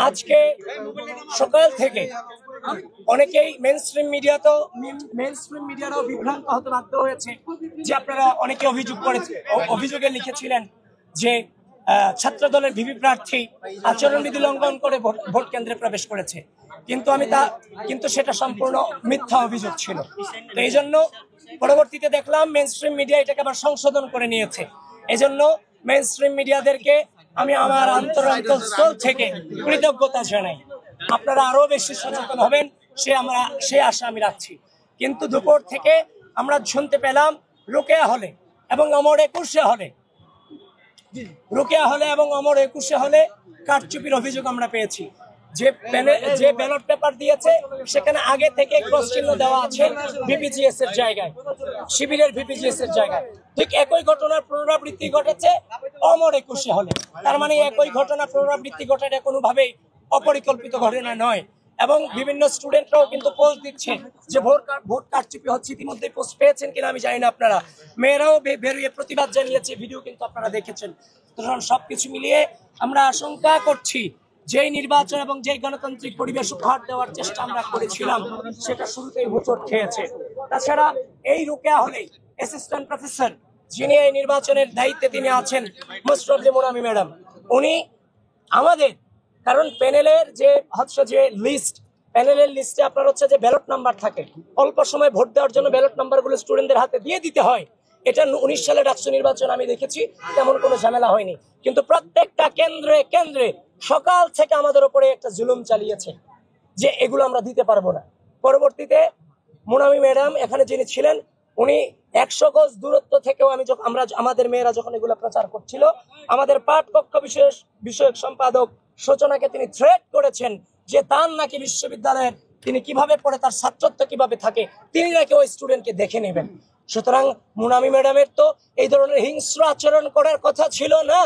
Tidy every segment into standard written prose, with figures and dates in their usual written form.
আজকে সকাল থেকে অনেকেই মেইনস্ট্রিম মিডিয়ারাও বিভ্রান্ত হতে বাধ্য হয়েছে যে আপনারা অনেকে অভিযোগে লিখেছিলেন যে ছাত্র দলের ভিপি প্রার্থী আচরণবিধি লঙ্ঘন করে ভোট কেন্দ্রে প্রবেশ করেছে, কিন্তু সেটা সম্পূর্ণ মিথ্যা অভিযোগ ছিল। তো এই জন্য পরবর্তীতে দেখলাম মেইনস্ট্রিম মিডিয়া এটাকে আবার সংশোধন করে নিয়েছে। এই জন্য মেইনস্ট্রিম মিডিয়াদেরকে আমি আমার অন্তরস্থল থেকে কৃতজ্ঞতা জানাই। আপনারা আরো বেশি সচেতন হবেন সে আশা আমি রাখছি। কিন্তু দুপুর থেকে আমরা শুনতে পেলাম রোকেয়া হলে এবং অমর একুশে হলে কারচুপির অভিযোগ আমরা পেয়েছি। যে ব্যালট পেপার দিয়েছে সেখানে আগে থেকে ক্রস চিহ্ন দেওয়া আছে ভিপিজিএস এর জায়গায়, শিবিরের ভিপিজিএস এর জায়গায়। ঠিক একই ঘটনার পুনরাবৃত্তি ঘটেছে অমর একুশে হলে। তার মানে একই ঘটনা পুনরাবৃত্তি ঘটাটা কোনোভাবেই অপরিকল্পিত ঘটনা নয়। এবং বিভিন্ন স্টুডেন্টরাও কিন্তু পোস্ট দিচ্ছে যে ভোট কারচুপি হচ্ছে। ইতিমধ্যে পোস্ট পেয়েছেন কিনা আমি জানি না আপনারা, মেয়েরাও বেরিয়ে প্রতিবাদ জানিয়েছে, ভিডিও কিন্তু আপনারা দেখেছেন। সবকিছু মিলিয়ে আমরা আশঙ্কা করছি যেই নির্বাচন এবং যেই গণতান্ত্রিক পরিবেশ উপহার দেওয়ার চেষ্টা আমরা করেছিলাম সেটা শুরুতেই হোঁচট খেয়েছে। তাছাড়া এই রোকেয়া হলে অ্যাসিস্ট্যান্ট প্রফেসর যিনি এই নির্বাচনের দায়িত্বে তিনি আছেন মোস্টলি মুনামি ম্যাডাম, উনি আমাদের কারণ প্যানেলের লিস্টে আপনার হচ্ছে যে ব্যালট নাম্বার থাকে, অল্প সময় ভোট দেওয়ার জন্য ব্যালট নাম্বারগুলো স্টুডেন্টদের হাতে দিয়ে দিতে হয়। এটা 19 সালে ডাকসু নির্বাচন আমি দেখেছি, তেমন কোনো ঝামেলা হয়নি। কিন্তু প্রত্যেকটা কেন্দ্রে সকাল থেকে আমাদের উপরে একটা জুলুম চালিয়েছে যে এগুলো আমরা দিতে পারবো না। পরবর্তীতে মুনামি ম্যাডাম এখানে যিনি ছিলেন উনি 100 গজ দূরত্ব থেকেও আমাদের মেয়েরা যখন এগুলো প্রচার করছিল, আমাদের পাঠকক্ষ বিষয়ক সম্পাদক সূচনাকে তিনি থ্রেট করেছেন যে তার নাকি বিশ্ববিদ্যালয়ের তিনি কিভাবে পড়ে, তার ছাত্রত্ব কিভাবে থাকে, তিনি নাকি ওই স্টুডেন্টকে দেখে নেবেন। সুতরাং মুনামি ম্যাডামের তো এই ধরনের হিংস্র আচরণ করার কথা ছিল না,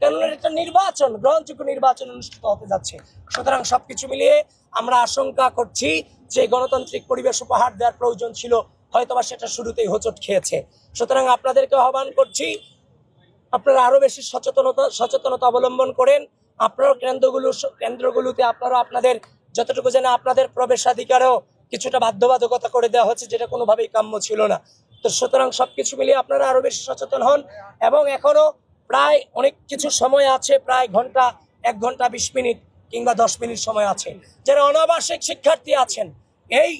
কারণ একটা নির্বাচন, গ্রহণযোগ্য নির্বাচন অনুষ্ঠিত হতে যাচ্ছে। সুতরাং সবকিছু মিলিয়ে আমরা আশঙ্কা করছি যে গণতান্ত্রিক পরিবেশ উপহার দেওয়ার প্রয়োজন ছিল, হয়তোবা সেটা শুরুতেই হোঁচট খেয়েছে। সুতরাং আপনাদেরকে আহ্বান করছি আপনারা আরো বেশি সচেতনতা অবলম্বন করেন। আপনারা কেন্দ্রগুলোতে আপনারা আপনাদের যতটুকু জানা আপনাদের প্রবেশাধিকারেও কিছুটা বাধ্যবাধকতা করে দেওয়া হচ্ছে, যেটা কোনোভাবেই কাম্য ছিল না। তো সুতরাং সবকিছু মিলিয়ে আপনারা আরো বেশি সচেতন হন। এবং এখনো প্রায় অনেক কিছু সময় আছে, প্রায় 1 ঘন্টা 20 মিনিট কিংবা 10 মিনিট সময় আছে। যারা অনাবাসিক শিক্ষার্থী আছেন, এই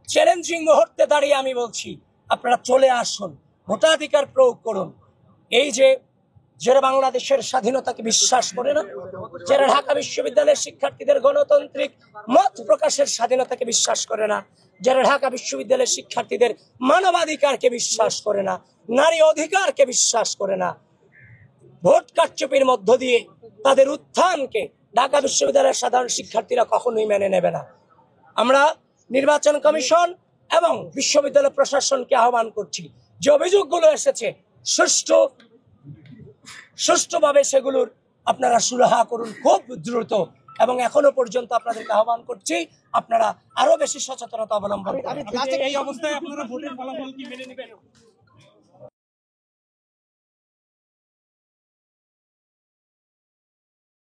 চ্যালেঞ্জিং মুহূর্তে দাঁড়িয়ে আমি বলছি আপনারা চলে আসুন, ভোটাধিকার প্রয়োগ করুন। এই যে যারা বাংলাদেশের স্বাধীনতাকে বিশ্বাস করে না, যারা ঢাকা বিশ্ববিদ্যালয়ের শিক্ষার্থীদের গণতান্ত্রিক মত প্রকাশের স্বাধীনতাকে বিশ্বাস করে না, যারা ঢাকা বিশ্ববিদ্যালয়ের শিক্ষার্থীদের মানবাধিকারকে বিশ্বাস করে না, নারী অধিকারকে বিশ্বাস করে না, ভোট কারচুপির মধ্য দিয়ে তাদের উত্থানকে ঢাকা বিশ্ববিদ্যালয়ের সাধারণ শিক্ষার্থীরা কখনোই মেনে নেবে না। আমরা নির্বাচন কমিশন এবং বিশ্ববিদ্যালয় প্রশাসনকে আহ্বান করছি যে অভিযোগগুলো এসেছে সুষ্ঠুভাবে সেগুলোর আপনারা সুরাহা করুন খুব দ্রুত। এবং এখনো পর্যন্ত আপনাদেরকে আহ্বান করছি আপনারা আরো বেশি সচেতনতা অবলম্বন করুন। এই অবস্থায় আপনারা ভোটের ফলাফল কি মেনে নেবেন?